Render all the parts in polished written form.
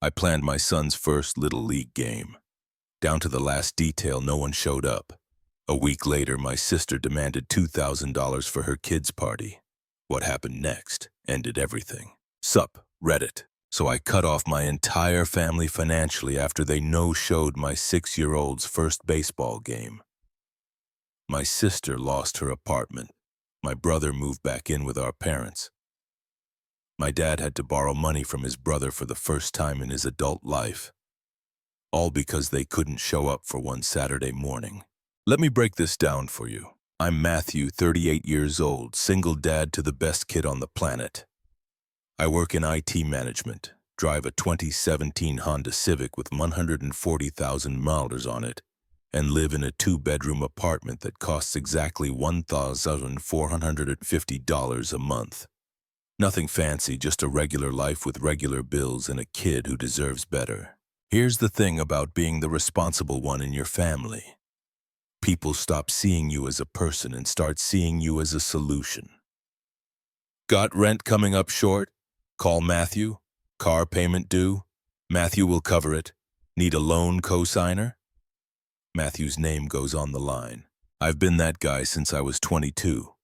I planned my son's first Little League game. Down to the last detail, no one showed up. A week later, my sister demanded $2,000 for her kid's party. What happened next ended everything. Sup, Reddit. So I cut off my entire family financially after they no-showed my 6-year-old's first baseball game. My sister lost her apartment. My brother moved back in with our parents. My dad had to borrow money from his brother for the first time in his adult life. All because they couldn't show up for one Saturday morning. Let me break this down for you. I'm Matthew, 38 years old, single dad to the best kid on the planet. I work in IT management, drive a 2017 Honda Civic with 140,000 miles on it, and live in a 2-bedroom apartment that costs exactly $1,450 a month. Nothing fancy, just a regular life with regular bills and a kid who deserves better. Here's the thing about being the responsible one in your family. People stop seeing you as a person and start seeing you as a solution. Got rent coming up short? Call Matthew. Car payment due? Matthew will cover it. Need a loan co-signer? Matthew's name goes on the line. I've been that guy since I was 22.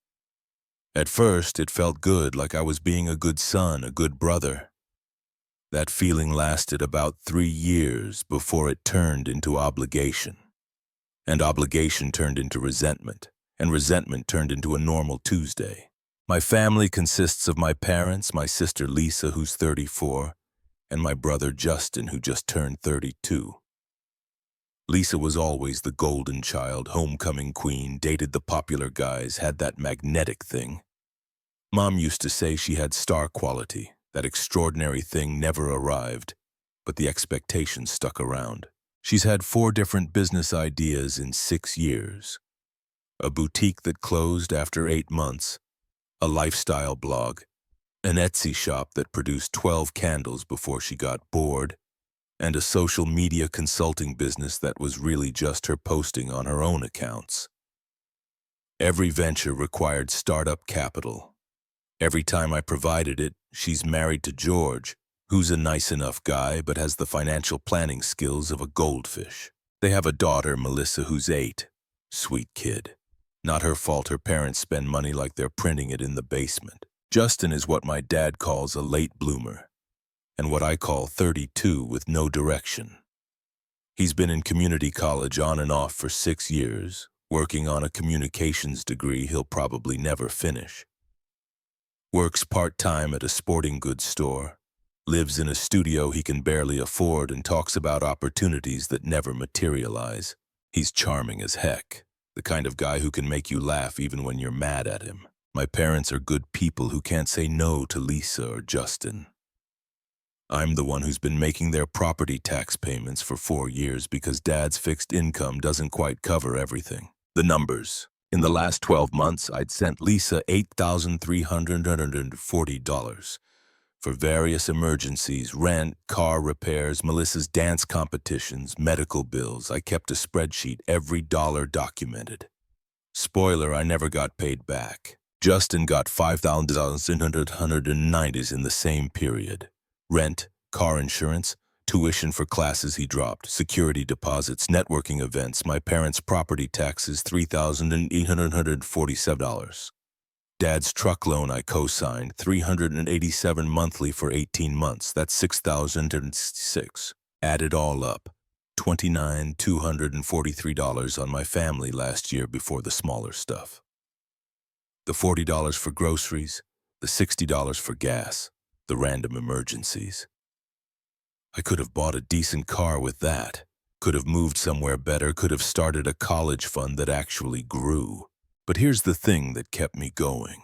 At first, it felt good, like I was being a good son, a good brother. That feeling lasted about 3 years before it turned into obligation. And obligation turned into resentment, and resentment turned into a normal Tuesday. My family consists of my parents, my sister Lisa, who's 34, and my brother Justin, who just turned 32. Lisa was always the golden child, homecoming queen, dated the popular guys, had that magnetic thing. Mom used to say she had star quality, that extraordinary thing never arrived, but the expectations stuck around. She's had 4 different business ideas in 6 years. A boutique that closed after 8 months, a lifestyle blog, an Etsy shop that produced 12 candles before she got bored, and a social media consulting business that was really just her posting on her own accounts. Every venture required startup capital. Every time I provided it, she's married to George, who's a nice enough guy but has the financial planning skills of a goldfish. They have a daughter, Melissa, who's 8. Sweet kid. Not her fault her parents spend money like they're printing it in the basement. Justin is what my dad calls a late bloomer, and what I call 32 with no direction. He's been in community college on and off for 6 years, working on a communications degree he'll probably never finish. Works part-time at a sporting goods store, lives in a studio he can barely afford, and talks about opportunities that never materialize. He's charming as heck, the kind of guy who can make you laugh even when you're mad at him. My parents are good people who can't say no to Lisa or Justin. I'm the one who's been making their property tax payments for 4 years because Dad's fixed income doesn't quite cover everything. The numbers. In the last 12 months, I'd sent Lisa $8,340 for various emergencies, rent, car repairs, Melissa's dance competitions, medical bills. I kept a spreadsheet, every dollar documented. Spoiler, I never got paid back. Justin got $5,790 in the same period. Rent, car insurance, tuition for classes he dropped, security deposits, networking events, my parents' property taxes, $3,847. Dad's truck loan I co-signed, $387 monthly for 18 months. That's $6,066. Add it all up, $29,243 on my family last year before the smaller stuff. The $40 for groceries, the $60 for gas, the random emergencies. I could have bought a decent car with that, could have moved somewhere better, could have started a college fund that actually grew. But here's the thing that kept me going.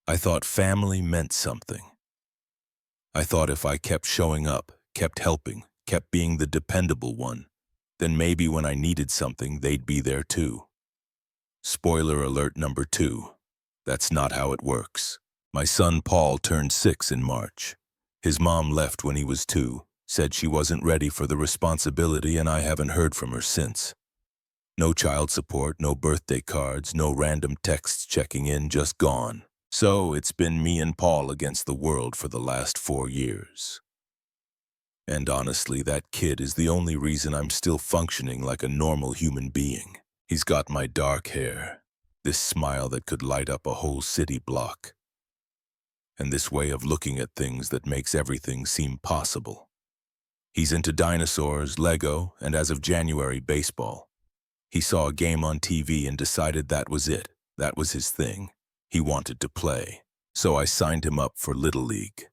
I thought family meant something. I thought if I kept showing up, kept helping, kept being the dependable one, then maybe when I needed something, they'd be there too. Spoiler alert number 2. That's not how it works. My son Paul turned 6 in March. His mom left when he was 2, said she wasn't ready for the responsibility, and I haven't heard from her since. No child support, no birthday cards, no random texts checking in, just gone. So it's been me and Paul against the world for the last 4 years. And honestly, that kid is the only reason I'm still functioning like a normal human being. He's got my dark hair, this smile that could light up a whole city block, and this way of looking at things that makes everything seem possible. He's into dinosaurs, Lego, and as of January, baseball. He saw a game on TV and decided that was it. That was his thing. He wanted to play. So I signed him up for Little League.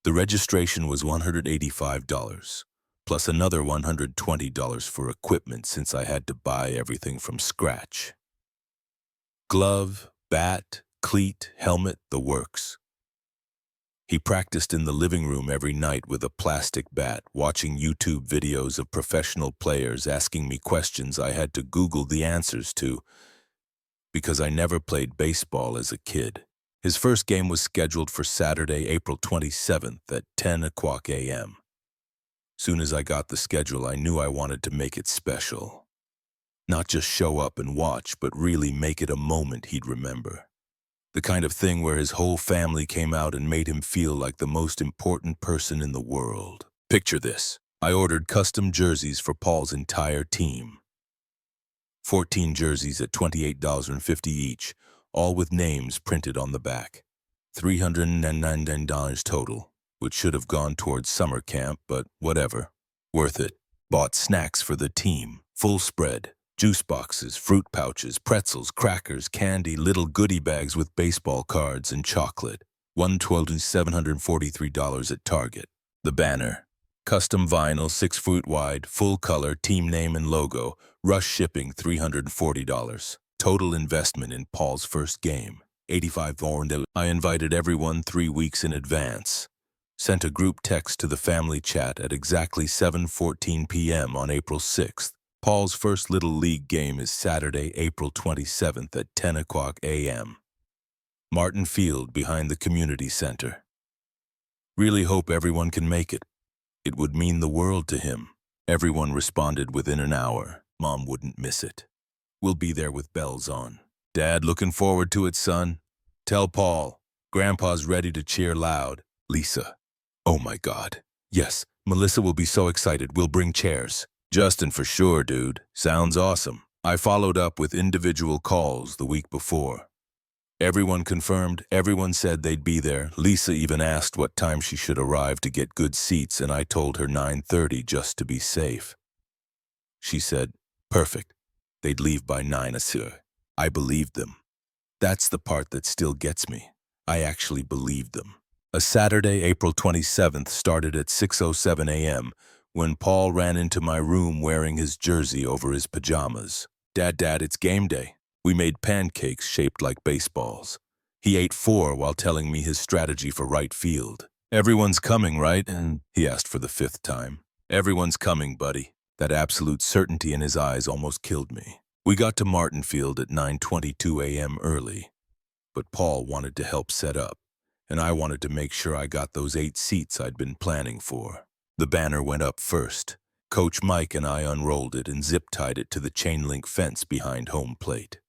The registration was $185, plus another $120 for equipment since I had to buy everything from scratch. Glove, bat, cleat, helmet, the works. He practiced in the living room every night with a plastic bat, watching YouTube videos of professional players asking me questions I had to Google the answers to, because I never played baseball as a kid. His first game was scheduled for Saturday, April 27th at 10 o'clock a.m. Soon as I got the schedule, I knew I wanted to make it special. Not just show up and watch, but really make it a moment he'd remember. The kind of thing where his whole family came out and made him feel like the most important person in the world. Picture this. I ordered custom jerseys for Paul's entire team. 14 jerseys at $28.50 each, all with names printed on the back. $399 total, which should have gone towards summer camp, but whatever. Worth it. Bought snacks for the team, full spread, juice boxes, fruit pouches, pretzels, crackers, candy, little goodie bags with baseball cards and chocolate. $1,743 at Target. The banner. Custom vinyl, 6 foot wide, full color, team name and logo, rush shipping $340. Total investment in Paul's first game, $85. I invited everyone 3 weeks in advance. Sent a group text to the family chat at exactly 7:14 p.m. on April 6th. Paul's first Little League game is Saturday, April 27th at 10 o'clock a.m. Martin Field behind the community center. Really hope everyone can make it. It would mean the world to him. Everyone responded within an hour. Mom wouldn't miss it. We'll be there with bells on. Dad, looking forward to it, son. Tell Paul. Grandpa's ready to cheer loud. Lisa. Oh my God. Yes, Melissa will be so excited. We'll bring chairs. Justin, for sure, dude. Sounds awesome. I followed up with individual calls the week before. Everyone confirmed, everyone said they'd be there. Lisa even asked what time she should arrive to get good seats, and I told her 9:30 just to be safe. She said, perfect. They'd leave by 9 sir. I believed them. That's the part that still gets me. I actually believed them. A Saturday, April 27th started at 6:07 a.m. when Paul ran into my room wearing his jersey over his pajamas. Dad, it's game day. We made pancakes shaped like baseballs. He ate 4 while telling me his strategy for right field. Everyone's coming, right? And he asked for the 5th time. Everyone's coming, buddy. That absolute certainty in his eyes almost killed me. We got to Martin Field at 9:22 a.m. early, but Paul wanted to help set up, and I wanted to make sure I got those 8 seats I'd been planning for. The banner went up first. Coach Mike and I unrolled it and zip-tied it to the chain-link fence behind home plate.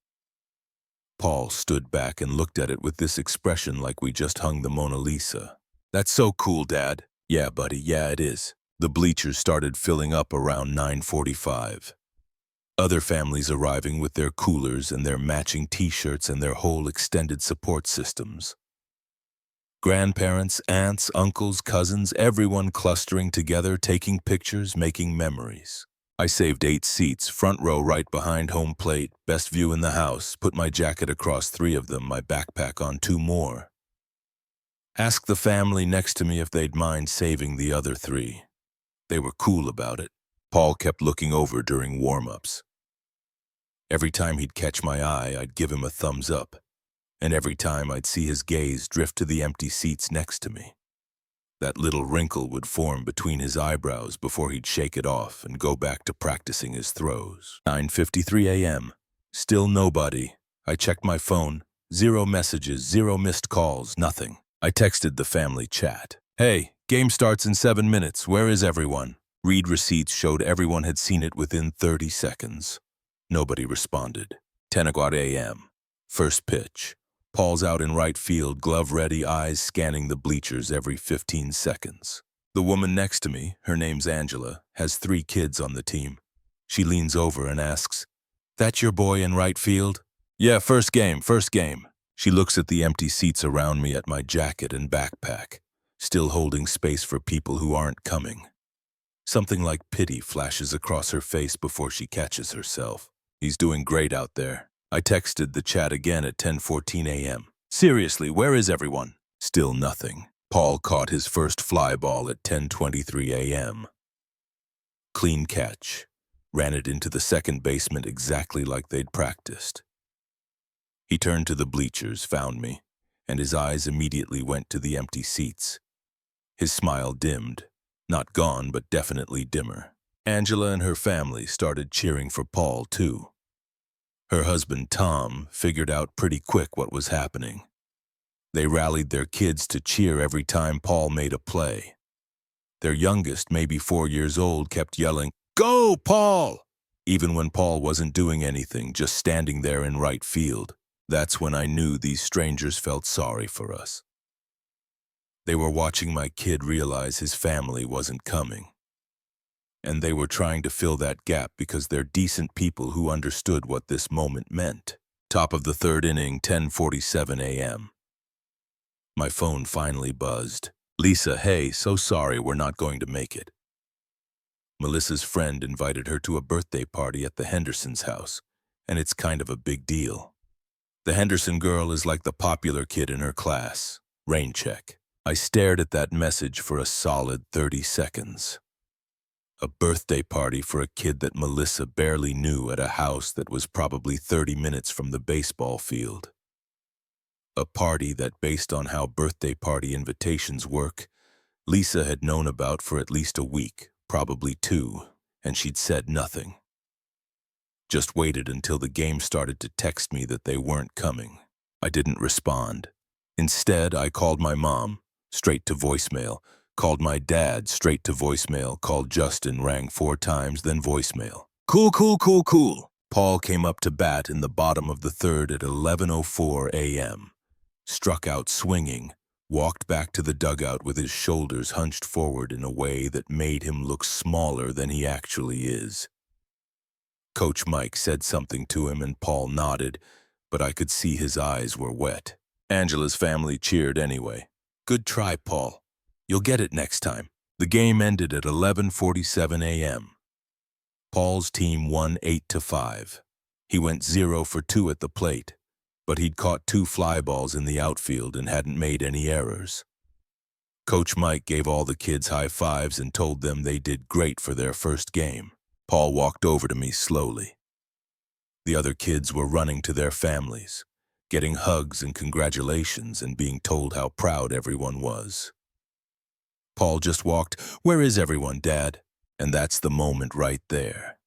Paul stood back and looked at it with this expression like we just hung the Mona Lisa. That's so cool, Dad. Yeah, buddy, yeah, it is. The bleachers started filling up around 9:45. Other families arriving with their coolers and their matching t-shirts and their whole extended support systems. Grandparents, aunts, uncles, cousins, everyone clustering together, taking pictures, making memories. I saved 8 seats, front row right behind home plate, best view in the house, put my jacket across 3 of them, my backpack on 2 more. Asked the family next to me if they'd mind saving the other 3. They were cool about it. Paul kept looking over during warm-ups. Every time he'd catch my eye, I'd give him a thumbs up, and every time I'd see his gaze drift to the empty seats next to me. That little wrinkle would form between his eyebrows before he'd shake it off and go back to practicing his throws. 9:53 a.m. Still nobody. I checked my phone. 0 messages, 0 missed calls, nothing. I texted the family chat. Hey, game starts in 7 minutes. Where is everyone? Read receipts showed everyone had seen it within 30 seconds. Nobody responded. 10 o'clock a.m. First pitch. Paul's out in right field, glove ready, eyes scanning the bleachers every 15 seconds. The woman next to me, her name's Angela, has 3 kids on the team. She leans over and asks, "That your boy in right field?" "Yeah, first game, first game." She looks at the empty seats around me at my jacket and backpack, still holding space for people who aren't coming. Something like pity flashes across her face before she catches herself. "He's doing great out there." I texted the chat again at 10:14 a.m. "Seriously, where is everyone?" Still nothing. Paul caught his first fly ball at 10:23 a.m. Clean catch. Ran it into the second basement exactly like they'd practiced. He turned to the bleachers, found me, and his eyes immediately went to the empty seats. His smile dimmed. Not gone, but definitely dimmer. Angela and her family started cheering for Paul, too. Her husband, Tom, figured out pretty quick what was happening. They rallied their kids to cheer every time Paul made a play. Their youngest, maybe 4 years old, kept yelling, "Go, Paul!" even when Paul wasn't doing anything, just standing there in right field. That's when I knew these strangers felt sorry for us. They were watching my kid realize his family wasn't coming. And they were trying to fill that gap because they're decent people who understood what this moment meant. Top of the third inning, 10:47 a.m. My phone finally buzzed. "Lisa, hey, so sorry we're not going to make it." Melissa's friend invited her to a birthday party at the Henderson's house, and it's kind of a big deal. The Henderson girl is like the popular kid in her class. Rain check. I stared at that message for a solid 30 seconds. A birthday party for a kid that Melissa barely knew at a house that was probably 30 minutes from the baseball field. A party that, based on how birthday party invitations work, Lisa had known about for at least a week, probably 2, and she'd said nothing. Just waited until the game started to text me that they weren't coming. I didn't respond. Instead, I called my mom, straight to voicemail, called my dad, straight to voicemail, called Justin, rang 4 times, then voicemail. "Cool, cool, cool, cool." Paul came up to bat in the bottom of the third at 11:04 a.m. Struck out swinging, walked back to the dugout with his shoulders hunched forward in a way that made him look smaller than he actually is. Coach Mike said something to him and Paul nodded, but I could see his eyes were wet. Angela's family cheered anyway. "Good try, Paul. You'll get it next time." The game ended at 11:47 a.m. Paul's team won 8-5. He went 0 for 2 at the plate, but he'd caught 2 fly balls in the outfield and hadn't made any errors. Coach Mike gave all the kids high fives and told them they did great for their first game. Paul walked over to me slowly. The other kids were running to their families, getting hugs and congratulations and being told how proud everyone was. Paul just walked, "Where is everyone, Dad?" And that's the moment right there.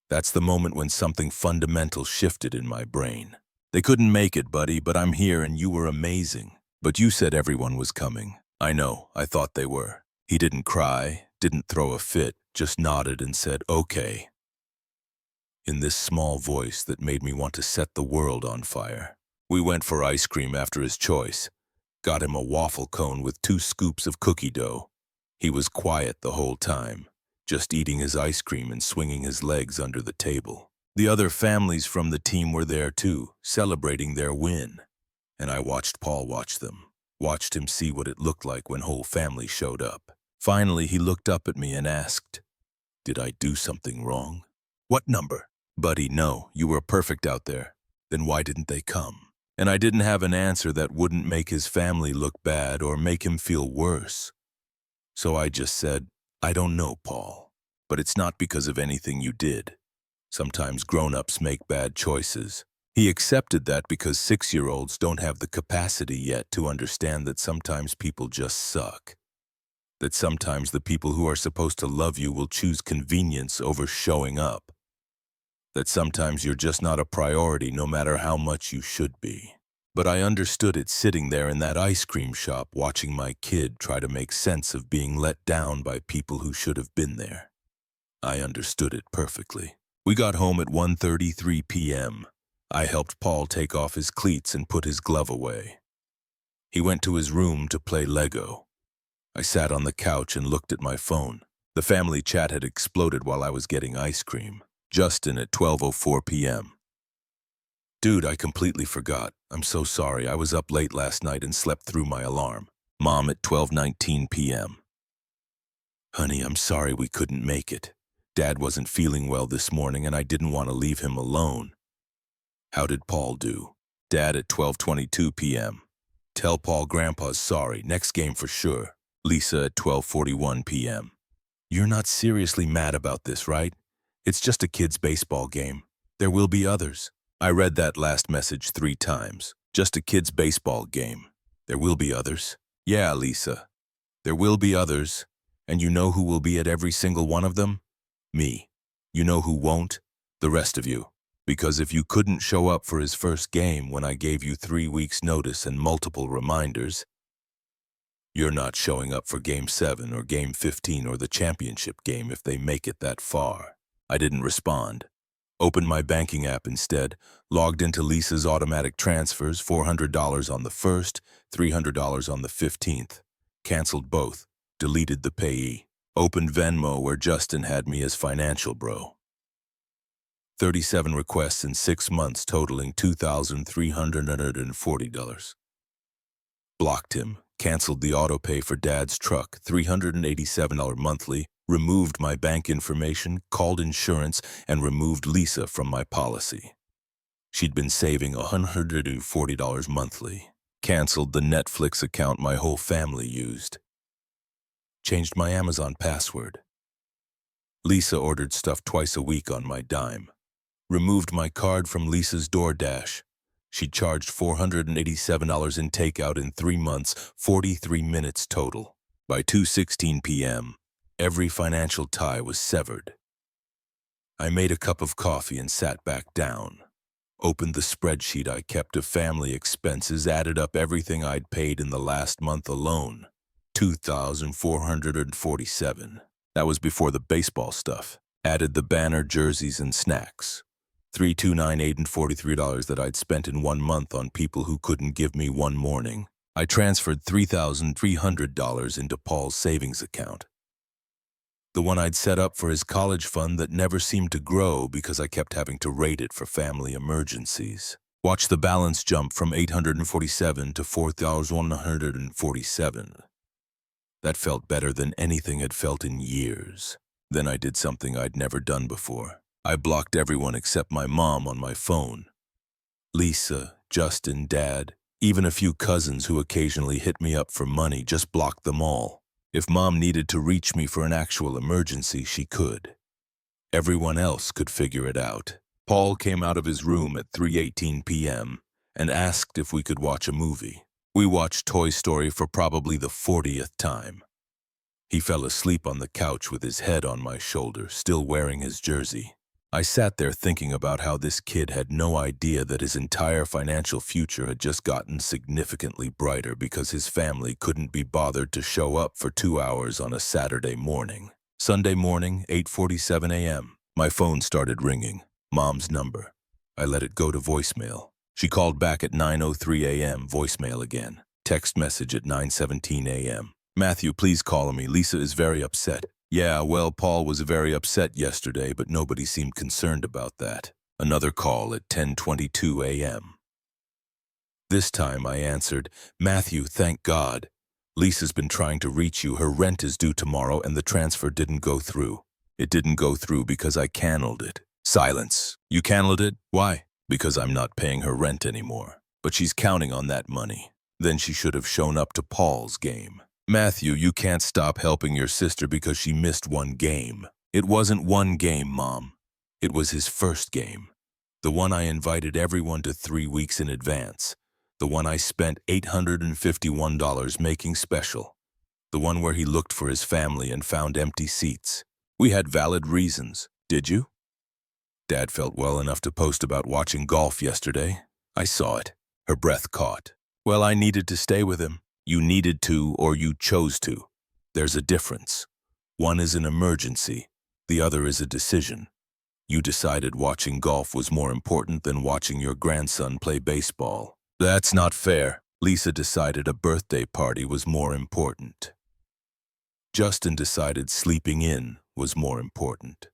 That's the moment when something fundamental shifted in my brain. "They couldn't make it, buddy, but I'm here and you were amazing. But you said everyone was coming." "I know, I thought they were." He didn't cry, didn't throw a fit, just nodded and said, "Okay." In this small voice that made me want to set the world on fire. We went for ice cream after his choice. Got him a waffle cone with 2 scoops of cookie dough. He was quiet the whole time, just eating his ice cream and swinging his legs under the table. The other families from the team were there too, celebrating their win. And I watched Paul watch them, watched him see what it looked like when whole family showed up. Finally, he looked up at me and asked, "Did I do something wrong?" "What number?" "Buddy, no, you were perfect out there." "Then why didn't they come?" And I didn't have an answer that wouldn't make his family look bad or make him feel worse. So I just said, "I don't know, Paul, but it's not because of anything you did. Sometimes grown-ups make bad choices." He accepted that because 6-year-olds don't have the capacity yet to understand that sometimes people just suck. That sometimes the people who are supposed to love you will choose convenience over showing up. That sometimes you're just not a priority no matter how much you should be. But I understood it sitting there in that ice cream shop watching my kid try to make sense of being let down by people who should have been there. I understood it perfectly. We got home at 1:33 p.m. I helped Paul take off his cleats and put his glove away. He went to his room to play Lego. I sat on the couch and looked at my phone. The family chat had exploded while I was getting ice cream. Justin at 12:04 p.m. Dude, I completely forgot. I'm so sorry. I was up late last night and slept through my alarm. Mom at 12:19 p.m. Honey, I'm sorry we couldn't make it. Dad wasn't feeling well this morning and I didn't want to leave him alone. How did Paul do? Dad at 12:22 p.m. Tell Paul Grandpa's sorry. Next game for sure. Lisa at 12:41 p.m. You're not seriously mad about this, right? It's just a kid's baseball game. There will be others. I read that last message 3 times. Just a kid's baseball game. There will be others. Yeah, Lisa. There will be others. And you know who will be at every single one of them? Me. You know who won't? The rest of you. Because if you couldn't show up for his first game when I gave you 3 weeks' notice and multiple reminders, you're not showing up for Game 7 or Game 15 or the championship game if they make it that far. I didn't respond. Opened my banking app instead, logged into Lisa's automatic transfers, $400 on the 1st, $300 on the 15th. Canceled both. Deleted the payee. Opened Venmo where Justin had me as financial bro. 37 requests in 6 months totaling $2,340. Blocked him. Canceled the autopay for Dad's truck, $387 monthly, removed my bank information, called insurance, and removed Lisa from my policy. She'd been saving $140 monthly. Canceled the Netflix account my whole family used. Changed my Amazon password. Lisa ordered stuff twice a week on my dime. Removed my card from Lisa's DoorDash. She charged $487 in takeout in 3 months, 43 minutes total. By 2:16 p.m., every financial tie was severed. I made a cup of coffee and sat back down. Opened the spreadsheet I kept of family expenses, added up everything I'd paid in the last month alone. $2,447. That was before the baseball stuff. Added the banner, jerseys, and snacks. $3,298 and $43 that I'd spent in 1 month on people who couldn't give me one morning. I transferred $3,300 into Paul's savings account. The one I'd set up for his college fund that never seemed to grow because I kept having to rate it for family emergencies. Watch the balance jump from $847 to $4,147. That felt better than anything I'd felt in years. Then I did something I'd never done before. I blocked everyone except my mom on my phone. Lisa, Justin, Dad, even a few cousins who occasionally hit me up for money, just blocked them all. If Mom needed to reach me for an actual emergency, she could. Everyone else could figure it out. Paul came out of his room at 3:18 p.m. and asked if we could watch a movie. We watched Toy Story for probably the 40th time. He fell asleep on the couch with his head on my shoulder, still wearing his jersey. I sat there thinking about how this kid had no idea that his entire financial future had just gotten significantly brighter because his family couldn't be bothered to show up for 2 hours on a Saturday morning. Sunday morning, 8:47 a.m. My phone started ringing. Mom's number. I let it go to voicemail. She called back at 9:03 a.m. Voicemail again. Text message at 9:17 a.m. Matthew, please call me. Lisa is very upset. Yeah, well, Paul was very upset yesterday, but nobody seemed concerned about that. Another call at 10:22 a.m. This time I answered, Matthew, thank God. Lisa's been trying to reach you. Her rent is due tomorrow and the transfer didn't go through. It didn't go through because I canceled it. Silence. You canceled it? Why? Because I'm not paying her rent anymore. But she's counting on that money. Then she should have shown up to Paul's game. Matthew, you can't stop helping your sister because she missed one game. It wasn't one game, Mom. It was his first game. The one I invited everyone to 3 weeks in advance. The one I spent $851 making special. The one where he looked for his family and found empty seats. We had valid reasons. Did you? Dad felt well enough to post about watching golf yesterday. I saw it. Her breath caught. Well, I needed to stay with him. You needed to or you chose to. There's a difference. One is an emergency. The other is a decision. You decided watching golf was more important than watching your grandson play baseball. That's not fair. Lisa decided a birthday party was more important. Justin decided sleeping in was more important.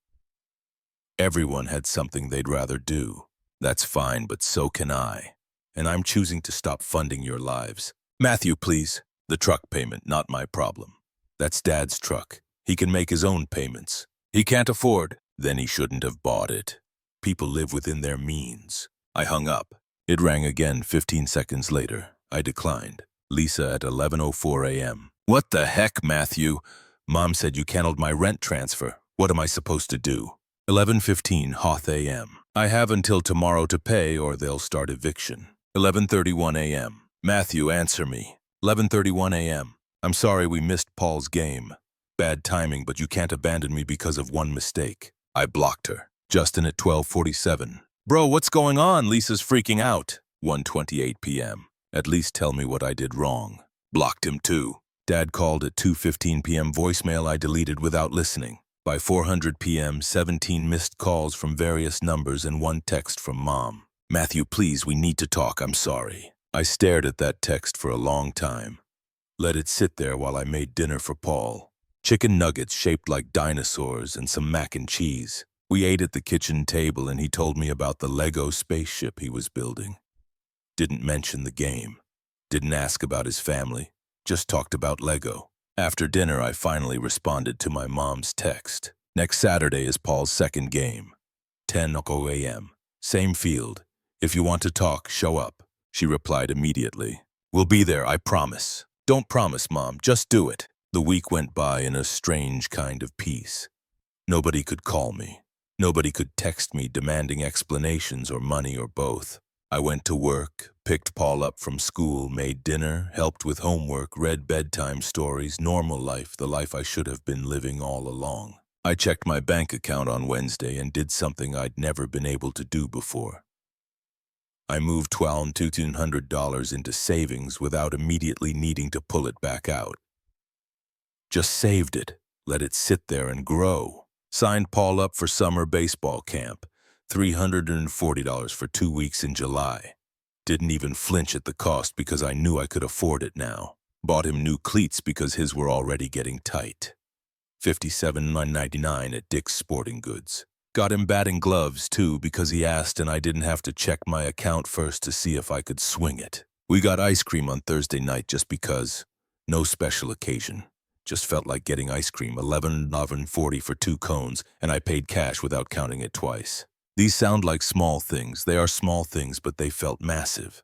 Everyone had something they'd rather do. That's fine, but so can I. And I'm choosing to stop funding your lives. Matthew, please. The truck payment, not my problem. That's Dad's truck. He can make his own payments. He can't afford. Then he shouldn't have bought it. People live within their means. I hung up. It rang again 15 seconds later. I declined. Lisa at 11:04 a.m. What the heck, Matthew? Mom said you canceled my rent transfer. What am I supposed to do? 11:15 Hoth a.m. I have until tomorrow to pay or they'll start eviction. 11:31 a.m. Matthew, answer me. 11:31 a.m. I'm sorry we missed Paul's game. Bad timing, but you can't abandon me because of one mistake. I blocked her. Justin at 12:47. Bro, what's going on? Lisa's freaking out. 1:28 p.m. At least tell me what I did wrong. Blocked him too. Dad called at 2:15 p.m. voicemail I deleted without listening. By 4:00 p.m., 17 missed calls from various numbers and one text from Mom. Matthew, please, we need to talk, I'm sorry. I stared at that text for a long time. Let it sit there while I made dinner for Paul. Chicken nuggets shaped like dinosaurs and some mac and cheese. We ate at the kitchen table and he told me about the Lego spaceship he was building. Didn't mention the game. Didn't ask about his family. Just talked about Lego. After dinner, I finally responded to my mom's text. Next Saturday is Paul's second game. 10:00 a.m. Same field. If you want to talk, show up. She replied immediately. We'll be there, I promise. Don't promise, Mom. Just do it. The week went by in a strange kind of peace. Nobody could call me. Nobody could text me demanding explanations or money or both. I went to work, picked Paul up from school, made dinner, helped with homework, read bedtime stories, normal life, the life I should have been living all along. I checked my bank account on Wednesday and did something I'd never been able to do before. I moved $1,200 into savings without immediately needing to pull it back out. Just saved it, let it sit there and grow. Signed Paul up for summer baseball camp. $340 for 2 weeks in July. Didn't even flinch at the cost because I knew I could afford it now. Bought him new cleats because his were already getting tight. $57.99 at Dick's Sporting Goods. Got him batting gloves too because he asked and I didn't have to check my account first to see if I could swing it. We got ice cream on Thursday night just because. No special occasion. Just felt like getting ice cream, $11.40 for 2 cones, and I paid cash without counting it twice. These sound like small things. They are small things, but they felt massive.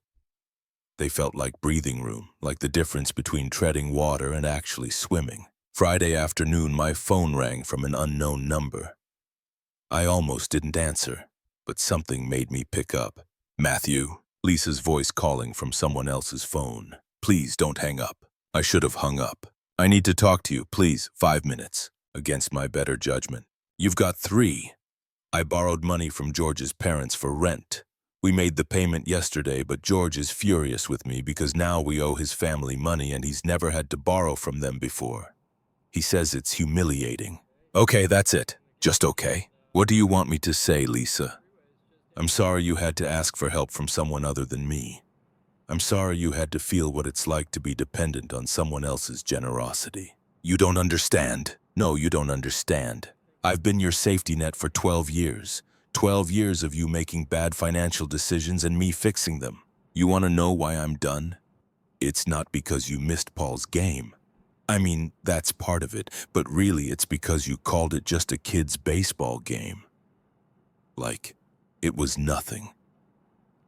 They felt like breathing room, like the difference between treading water and actually swimming. Friday afternoon, my phone rang from an unknown number. I almost didn't answer, but something made me pick up. Matthew, Lisa's voice calling from someone else's phone. Please don't hang up. I should have hung up. I need to talk to you, please, 5 minutes. Against my better judgment. You've got 3. I borrowed money from George's parents for rent. We made the payment yesterday, but George is furious with me because now we owe his family money and he's never had to borrow from them before. He says it's humiliating. Okay, that's it. Just okay. What do you want me to say, Lisa? I'm sorry you had to ask for help from someone other than me. I'm sorry you had to feel what it's like to be dependent on someone else's generosity. You don't understand. No, you don't understand. I've been your safety net for 12 years. 12 years of you making bad financial decisions and me fixing them. You want to know why I'm done? It's not because you missed Paul's game. I mean, that's part of it, but really it's because you called it just a kid's baseball game. Like, it was nothing.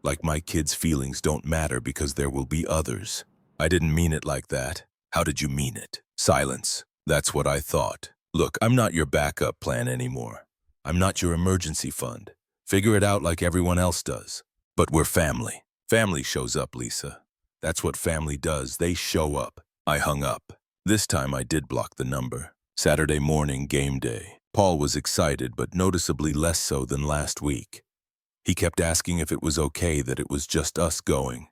Like my kids' feelings don't matter because there will be others. I didn't mean it like that. How did you mean it? Silence. That's what I thought. Look, I'm not your backup plan anymore. I'm not your emergency fund. Figure it out like everyone else does. But we're family. Family shows up, Lisa. That's what family does. They show up. I hung up. This time I did block the number. Saturday morning, game day. Paul was excited, but noticeably less so than last week. He kept asking if it was okay that it was just us going.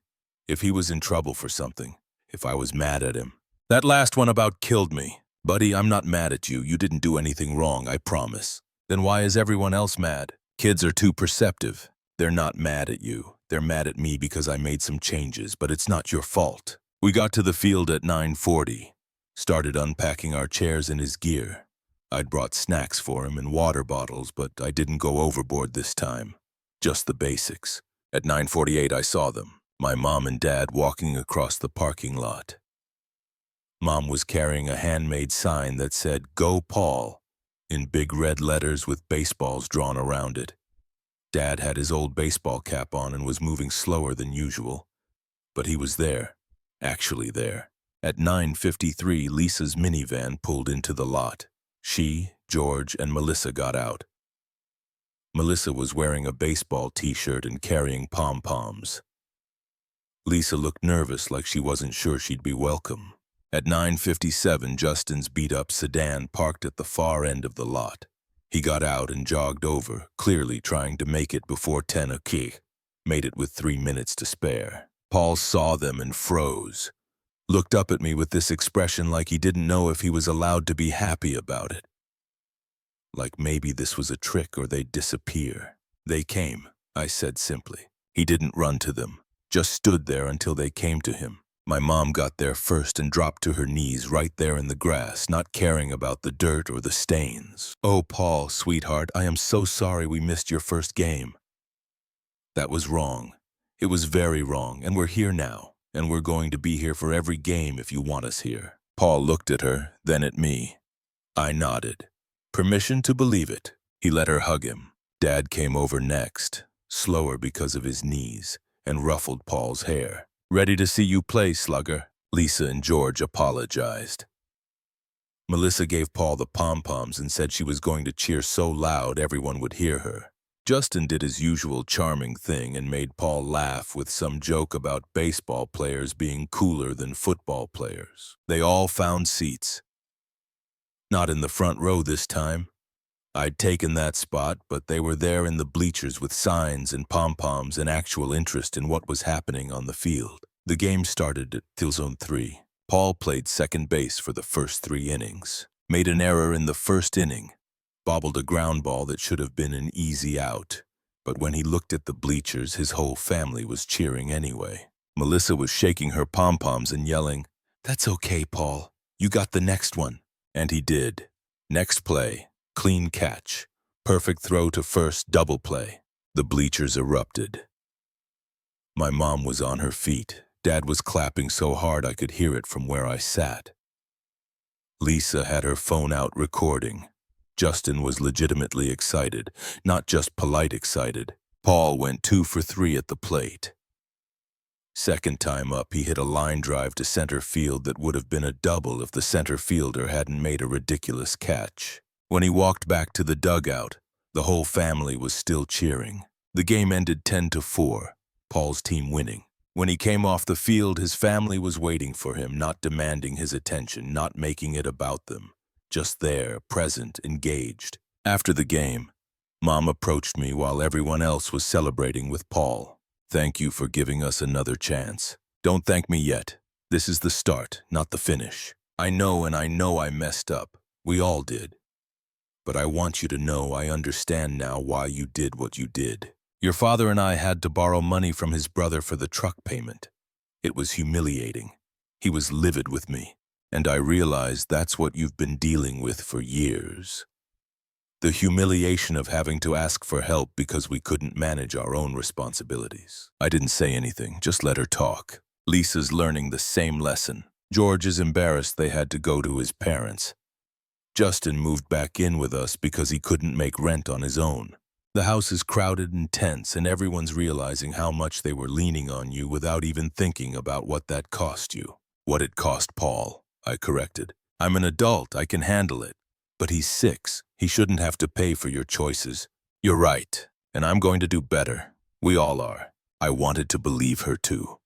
If he was in trouble for something. If I was mad at him. That last one about killed me. Buddy, I'm not mad at you. You didn't do anything wrong, I promise. Then why is everyone else mad? Kids are too perceptive. They're not mad at you. They're mad at me because I made some changes, but it's not your fault. We got to the field at 9:40. Started unpacking our chairs and his gear. I'd brought snacks for him and water bottles, but I didn't go overboard this time. Just the basics. At 9:48 I saw them, my mom and dad walking across the parking lot. Mom was carrying a handmade sign that said, "Go Paul," in big red letters with baseballs drawn around it. Dad had his old baseball cap on and was moving slower than usual. But he was there, actually there. At 9:53, Lisa's minivan pulled into the lot. She, George, and Melissa got out. Melissa was wearing a baseball t-shirt and carrying pom-poms. Lisa looked nervous, like she wasn't sure she'd be welcome. At 9:57, Justin's beat-up sedan parked at the far end of the lot. He got out and jogged over, clearly trying to make it before 10 o'clock. Made it with 3 minutes to spare. Paul saw them and froze. Looked up at me with this expression like he didn't know if he was allowed to be happy about it. Like maybe this was a trick or they'd disappear. "They came," I said simply. He didn't run to them, just stood there until they came to him. My mom got there first and dropped to her knees right there in the grass, not caring about the dirt or the stains. "Oh, Paul, sweetheart, I am so sorry we missed your first game." That was wrong. It was very wrong, and we're here now, and we're going to be here for every game if you want us here. Paul looked at her, then at me. I nodded. Permission to believe it. He let her hug him. Dad came over next, slower because of his knees, and ruffled Paul's hair. "Ready to see you play, slugger." Lisa and George apologized. Melissa gave Paul the pom-poms and said she was going to cheer so loud everyone would hear her. Justin did his usual charming thing and made Paul laugh with some joke about baseball players being cooler than football players. They all found seats. Not in the front row this time. I'd taken that spot, but they were there in the bleachers with signs and pom-poms and actual interest in what was happening on the field. The game started at Zone 3. Paul played second base for the first 3 innings. Made an error in the first inning. Bobbled a ground ball that should have been an easy out. But when he looked at the bleachers, his whole family was cheering anyway. Melissa was shaking her pom-poms and yelling, "That's okay, Paul. You got the next one." And he did. Next play, clean catch. Perfect throw to first, double play. The bleachers erupted. My mom was on her feet. Dad was clapping so hard I could hear it from where I sat. Lisa had her phone out recording. Justin was legitimately excited, not just polite excited. Paul went 2 for 3 at the plate. Second time up, he hit a line drive to center field that would have been a double if the center fielder hadn't made a ridiculous catch. When he walked back to the dugout, the whole family was still cheering. The game ended 10-4, Paul's team winning. When he came off the field, his family was waiting for him, not demanding his attention, not making it about them. Just there, present, engaged. After the game, Mom approached me while everyone else was celebrating with Paul. "Thank you for giving us another chance. Don't thank me yet. This is the start, not the finish. I know I messed up. We all did. But I want you to know I understand now why you did what you did. Your father and I had to borrow money from his brother for the truck payment. It was humiliating. He was livid with me, and I realized that's what you've been dealing with for years. The humiliation of having to ask for help because we couldn't manage our own responsibilities." I didn't say anything, just let her talk. Lisa's learning the same lesson. George is embarrassed they had to go to his parents. Justin moved back in with us because he couldn't make rent on his own. The house is crowded and tense, and everyone's realizing how much they were leaning on you without even thinking about what that cost you. "What it cost Paul," I corrected. "I'm an adult, I can handle it. But he's 6. He shouldn't have to pay for your choices." "You're right, and I'm going to do better. We all are." I wanted to believe her too.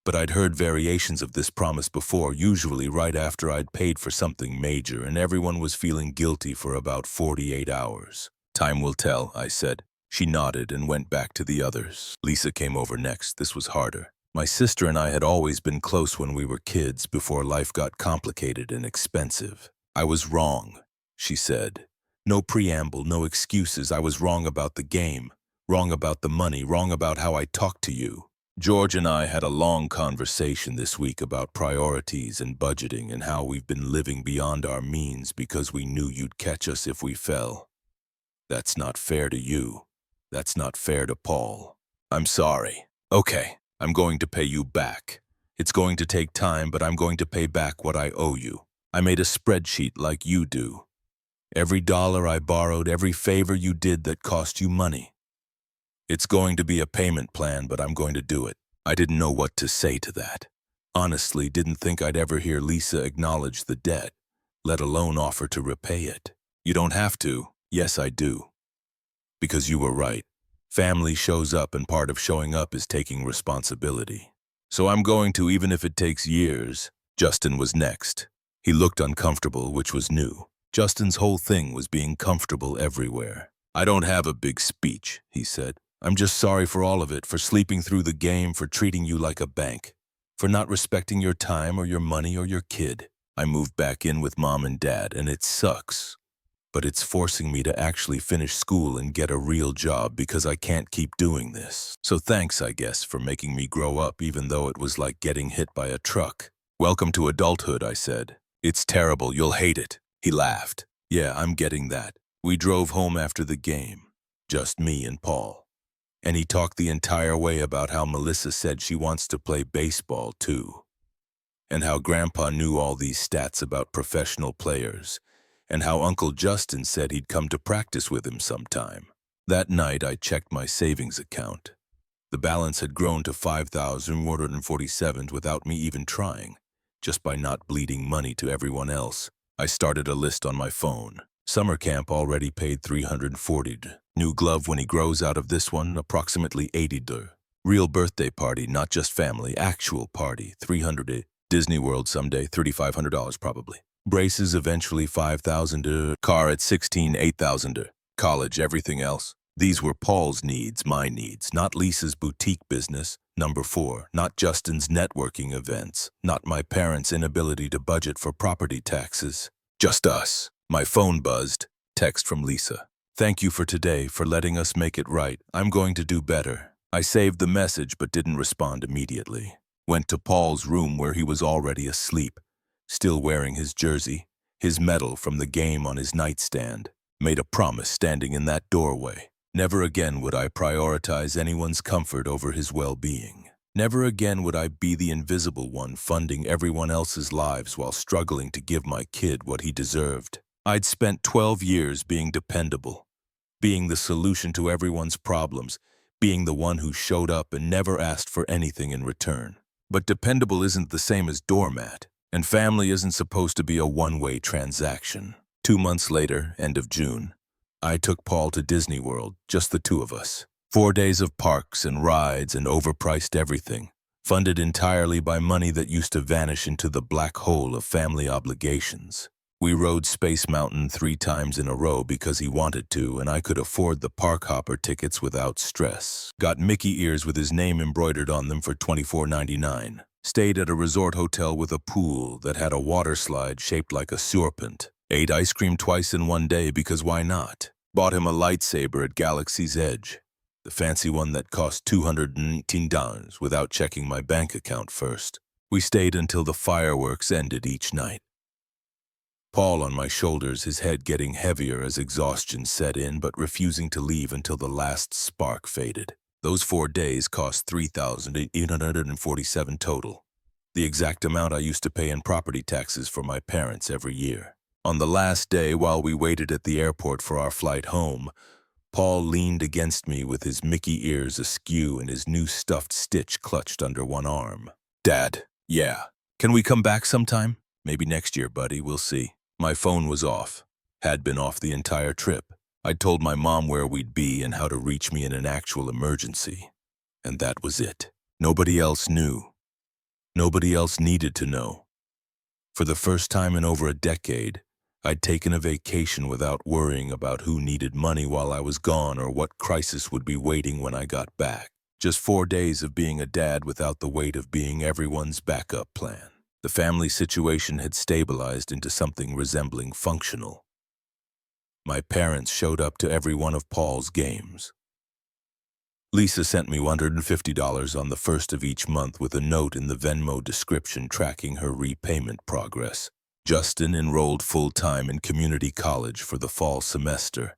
But I'd heard variations of this promise before, usually right after I'd paid for something major, and everyone was feeling guilty for about 48 hours. "Time will tell," I said. She nodded and went back to the others. Lisa came over next. This was harder. My sister and I had always been close when we were kids, before life got complicated and expensive. "I was wrong," she said. "No preamble, no excuses. I was wrong about the game, wrong about the money, wrong about how I talked to you." George and I had a long conversation this week about priorities and budgeting and how we've been living beyond our means because we knew you'd catch us if we fell. That's not fair to you. That's not fair to Paul. I'm sorry. Okay, I'm going to pay you back. It's going to take time, but I'm going to pay back what I owe you. I made a spreadsheet like you do. Every dollar I borrowed, every favor you did that cost you money. It's going to be a payment plan, but I'm going to do it. I didn't know what to say to that. Honestly, didn't think I'd ever hear Lisa acknowledge the debt, let alone offer to repay it. You don't have to. Yes, I do. Because you were right. Family shows up, and part of showing up is taking responsibility. So I'm going to, even if it takes years. Justin was next. He looked uncomfortable, which was new. Justin's whole thing was being comfortable everywhere. I don't have a big speech, he said. I'm just sorry for all of it, for sleeping through the game, for treating you like a bank, for not respecting your time or your money or your kid. I moved back in with Mom and Dad, and it sucks. But it's forcing me to actually finish school and get a real job because I can't keep doing this. So thanks, I guess, for making me grow up even though it was like getting hit by a truck. Welcome to adulthood, I said. It's terrible, you'll hate it. He laughed. Yeah, I'm getting that. We drove home after the game. Just me and Paul. And he talked the entire way about how Melissa said she wants to play baseball too. And how Grandpa knew all these stats about professional players. And how Uncle Justin said he'd come to practice with him sometime. That night, I checked my savings account. The balance had grown to $5,147 without me even trying, just by not bleeding money to everyone else. I started a list on my phone. Summer camp already paid $340. New glove when he grows out of this one, approximately $80. Real birthday party, not just family, actual party, $300. Disney World someday, $3,500 probably. Braces eventually $5,000. Car at 16, $8,000. College, everything else. These were Paul's needs, my needs, not Lisa's boutique business. Number 4, not Justin's networking events, not my parents' inability to budget for property taxes. Just us. My phone buzzed. Text from Lisa. Thank you for today, for letting us make it right. I'm going to do better. I saved the message but didn't respond immediately. Went to Paul's room where he was already asleep, still wearing his jersey, his medal from the game on his nightstand. Made a promise standing in that doorway. Never again would I prioritize anyone's comfort over his well-being. Never again would I be the invisible one funding everyone else's lives while struggling to give my kid what he deserved. I'd spent 12 years being dependable, being the solution to everyone's problems, being the one who showed up and never asked for anything in return. But dependable isn't the same as doormat, and family isn't supposed to be a one-way transaction. 2 months later, end of June, I took Paul to Disney World, just the two of us. 4 days of parks and rides and overpriced everything, funded entirely by money that used to vanish into the black hole of family obligations. We rode Space Mountain 3 times in a row because he wanted to, and I could afford the park hopper tickets without stress. Got Mickey ears with his name embroidered on them for $24.99. Stayed at a resort hotel with a pool that had a water slide shaped like a serpent. Ate ice cream twice in one day because why not? Bought him a lightsaber at Galaxy's Edge, the fancy one that cost $218 without checking my bank account first. We stayed until the fireworks ended each night. Paul on my shoulders, his head getting heavier as exhaustion set in, but refusing to leave until the last spark faded. Those 4 days cost $3,847 total, the exact amount I used to pay in property taxes for my parents every year. On the last day, while we waited at the airport for our flight home, Paul leaned against me with his Mickey ears askew and his new stuffed Stitch clutched under one arm. Dad, yeah. Can we come back sometime? Maybe next year, buddy, we'll see. My phone was off. Had been off the entire trip. I'd told my mom where we'd be and how to reach me in an actual emergency. And that was it. Nobody else knew. Nobody else needed to know. For the first time in over a decade, I'd taken a vacation without worrying about who needed money while I was gone or what crisis would be waiting when I got back. Just 4 days of being a dad without the weight of being everyone's backup plan. The family situation had stabilized into something resembling functional. My parents showed up to every one of Paul's games. Lisa sent me $150 on the first of each month with a note in the Venmo description tracking her repayment progress. Justin enrolled full-time in community college for the fall semester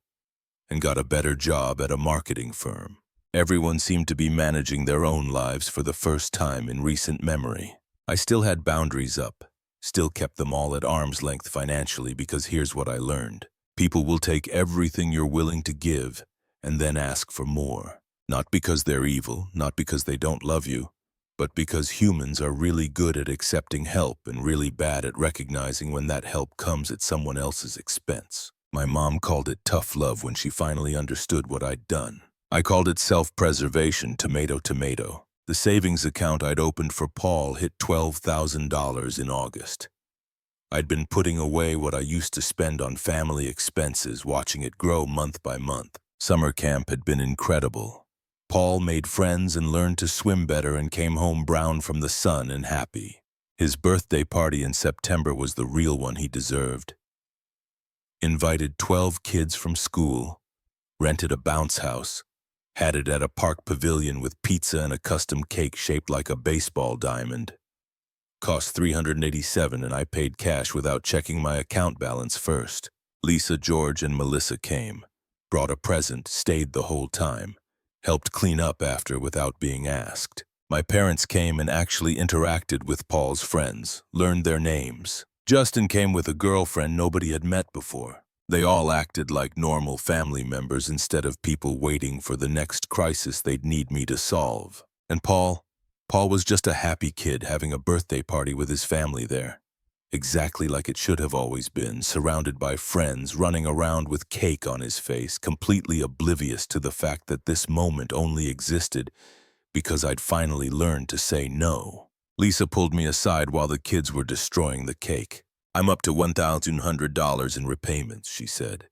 and got a better job at a marketing firm. Everyone seemed to be managing their own lives for the first time in recent memory. I still had boundaries up, still kept them all at arm's length financially, because here's what I learned. People will take everything you're willing to give and then ask for more. Not because they're evil, not because they don't love you, but because humans are really good at accepting help and really bad at recognizing when that help comes at someone else's expense. My mom called it tough love when she finally understood what I'd done. I called it self-preservation, tomato, tomato. The savings account I'd opened for Paul hit $12,000 in August. I'd been putting away what I used to spend on family expenses, watching it grow month by month. Summer camp had been incredible. Paul made friends and learned to swim better and came home brown from the sun and happy. His birthday party in September was the real one he deserved. Invited 12 kids from school, rented a bounce house, had it at a park pavilion with pizza and a custom cake shaped like a baseball diamond. Cost $387 and I paid cash without checking my account balance first. Lisa, George, and Melissa came, brought a present, stayed the whole time, helped clean up after without being asked. My parents came and actually interacted with Paul's friends, learned their names. Justin came with a girlfriend nobody had met before. They all acted like normal family members instead of people waiting for the next crisis they'd need me to solve. And Paul was just a happy kid having a birthday party with his family there. Exactly like it should have always been, surrounded by friends, running around with cake on his face, completely oblivious to the fact that this moment only existed because I'd finally learned to say no. Lisa pulled me aside while the kids were destroying the cake. "I'm up to $1,100 in repayments," she said.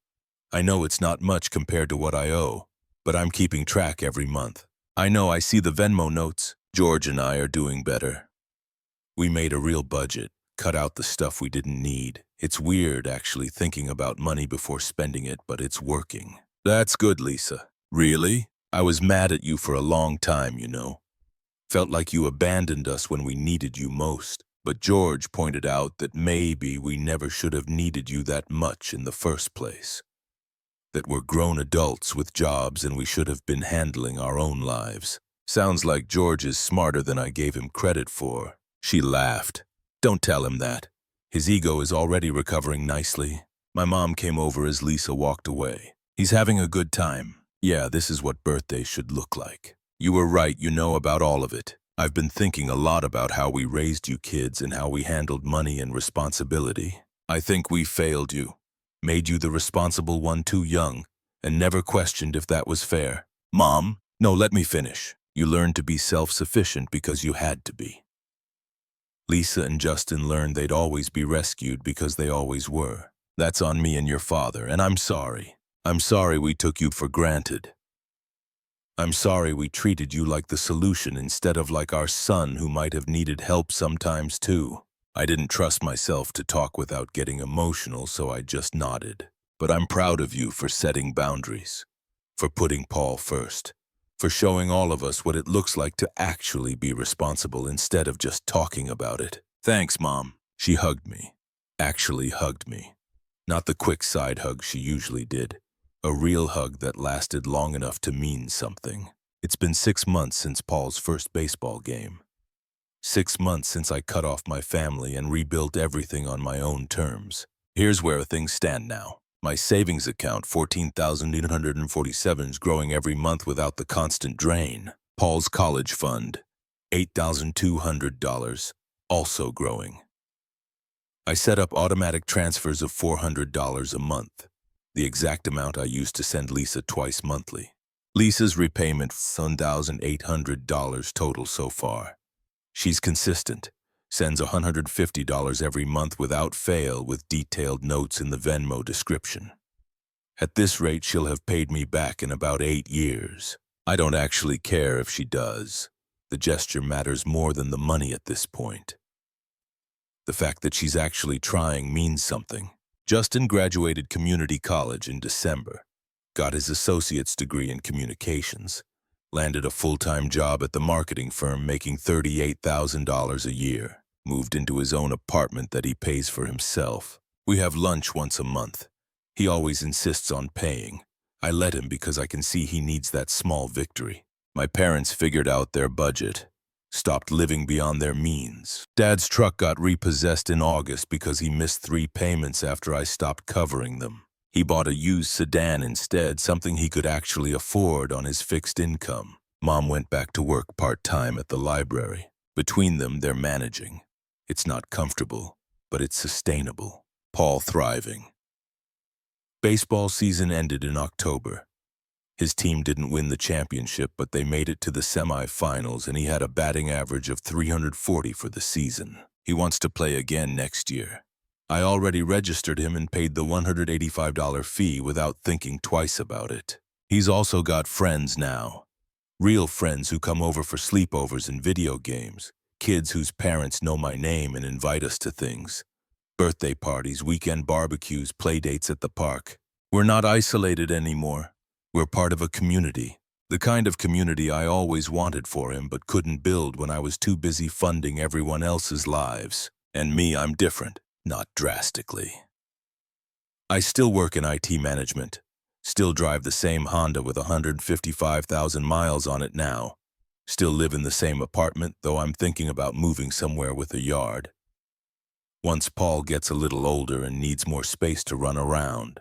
"I know it's not much compared to what I owe, but I'm keeping track every month. I know, I see the Venmo notes. George and I are doing better. We made a real budget, cut out the stuff we didn't need. It's weird, actually, thinking about money before spending it, but it's working." "That's good, Lisa." "Really? I was mad at you for a long time, you know. Felt like you abandoned us when we needed you most. But George pointed out that maybe we never should have needed you that much in the first place. That we're grown adults with jobs and we should have been handling our own lives. Sounds like George is smarter than I gave him credit for." She laughed. "Don't tell him that. His ego is already recovering nicely." My mom came over as Lisa walked away. "He's having a good time. Yeah, this is what birthdays should look like. You were right, you know about all of it. I've been thinking a lot about how we raised you kids and how we handled money and responsibility. I think we failed you, made you the responsible one too young, and never questioned if that was fair." "Mom, no, let me finish. You learned to be self-sufficient because you had to be. Lisa and Justin learned they'd always be rescued because they always were. That's on me and your father, and I'm sorry. I'm sorry we took you for granted. I'm sorry we treated you like the solution instead of like our son who might have needed help sometimes too. I didn't trust myself to talk without getting emotional, so I just nodded. But I'm proud of you for setting boundaries, for putting Paul first, for showing all of us what it looks like to actually be responsible instead of just talking about it. Thanks, Mom." She hugged me. Actually hugged me. Not the quick side hug she usually did. A real hug that lasted long enough to mean something. It's been 6 months since Paul's first baseball game. 6 months since I cut off my family and rebuilt everything on my own terms. Here's where things stand now. My savings account, $14,847, is growing every month without the constant drain. Paul's college fund, $8,200, also growing. I set up automatic transfers of $400 a month, the exact amount I used to send Lisa twice monthly. Lisa's repayment, $1,800 total so far. She's consistent, sends $150 every month without fail with detailed notes in the Venmo description. At this rate, she'll have paid me back in about 8 years. I don't actually care if she does. The gesture matters more than the money at this point. The fact that she's actually trying means something. Justin graduated community college in December, got his associate's degree in communications, Landed a full-time job at the marketing firm making $38,000 a year. Moved into his own apartment that he pays for himself. We have lunch once a month. He always insists on paying. I let him because I can see he needs that small victory. My parents figured out their budget. Stopped living beyond their means. Dad's truck got repossessed in August because he missed 3 payments after I stopped covering them. He bought a used sedan instead, something he could actually afford on his fixed income. Mom went back to work part-time at the library. Between them, they're managing. It's not comfortable, but it's sustainable. Paul thriving. Baseball season ended in October. His team didn't win the championship, but they made it to the semifinals, and he had a batting average of 340 for the season. He wants to play again next year. I already registered him and paid the $185 fee without thinking twice about it. He's also got friends now. Real friends who come over for sleepovers and video games. Kids whose parents know my name and invite us to things. Birthday parties, weekend barbecues, playdates at the park. We're not isolated anymore. We're part of a community. The kind of community I always wanted for him but couldn't build when I was too busy funding everyone else's lives. And me, I'm different. Not drastically. I still work in IT management. Still drive the same Honda with 155,000 miles on it now. Still live in the same apartment, though I'm thinking about moving somewhere with a yard. Once Paul gets a little older and needs more space to run around,